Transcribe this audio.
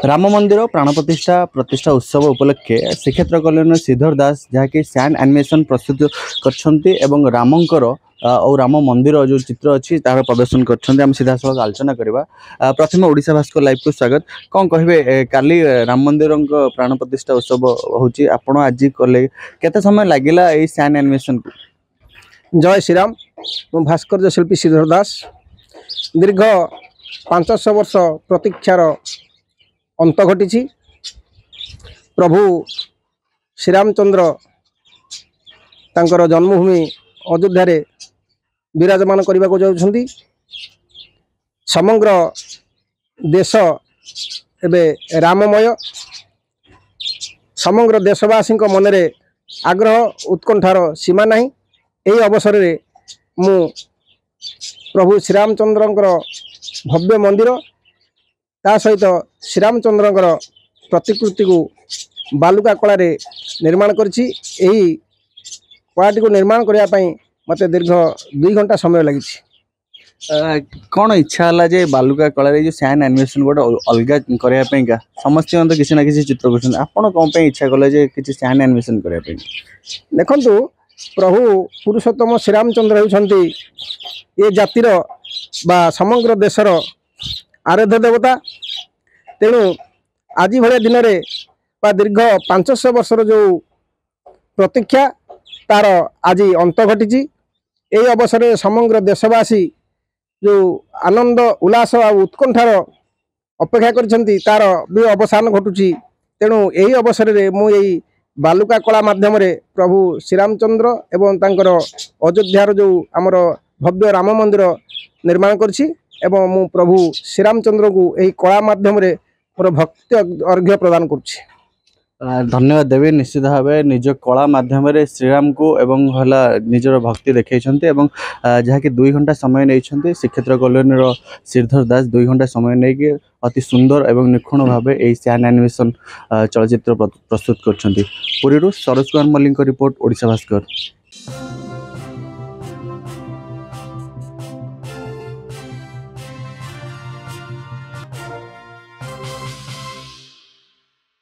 राम मंदिर प्राण प्रतिष्ठा उत्सव उपलक्षे श्रीक्षेत्र कल्याण श्रीधर दास जहाँकि सैंड एनिमेशन प्रस्तुत कर रामंकर और राम मंदिर जो चित्र अच्छी तार प्रदर्शन कर सीधा सड़क आलोचना करवा। प्रथम ओडिशा भास्कर लाइव को स्वागत। कौन कहे काली राम मंदिर प्राण प्रतिष्ठा उत्सव होची आपण आज कले केते समय लागिला ए सैंड एनिमेशन को? जय श्रीराम। मु भास्कर शिल्पी श्रीधर दास दीर्घ 500 वर्ष प्रतीक्षार अंत घटी। प्रभु श्रीरामचंद्र तांकर जन्मभूमि अयोध्या रे विराजमान करने को जाउछंती। समग्र देश एबे राममय। समग्र देशवासी मन में आग्रह उत्कंठार सीमा नहीं। यही अवसर रे मु प्रभु श्रीरामचंद्र भव्य मंदिर ता सहित श्रीरामचंद्र प्रतिकृति को बालुका कला निर्माण करी। कलाटी को निर्माण करने मत दीर्घ 2 घंटा समय लगी। कौन इच्छा है जे बालुका कला जो सैंड एनिमेशन गोटे अलग करने का समस्त तो किसी ना किसी चित्र कर आपड़ कौन इच्छा कले जे किसी सैंड एनिमेशन करने? देखु प्रभु पुरुषोत्तम श्रीरामचंद्र होती ये जातिर बा समग्र देशर आराध्य देवता। तेणु आज भाया दिन में दीर्घ 500 वर्षर जो प्रतीक्षा तार आज अंत घटी। यही अवसर में समग्र देशवासी जो आनंद उल्लास और उत्कंठार अपेक्षा करछंती तार भी अवसान घटुची। तेणु यही अवसर में मुझे बालुका कला माध्यम प्रभु श्रीरामचंद्र एवं तांकर अयोध्यार जो आमर भव्य राम मंदिर निर्माण करछि एवं मु प्रभु श्रीरामचंद्र को यही कला माध्यम मोर भक्ति अर्घ्य प्रदान करुछि। धन्यवाद देवी। निश्चित भाव निज कला माध्यम श्रीराम को एवं हला निजर भक्ति देखते जहाँकि 2 घंटा समय नहीं श्रीक्षेत्र कॉलोनी श्रीधर दास 2 घंटा समय नहीं अति सुंदर एवं निखुण भाव यही सैंड एनिमेशन चलचित्र प्रस्तुत कर। पुरी सरोज कुमार मल्लिक रिपोर्ट ओडिशा भास्कर।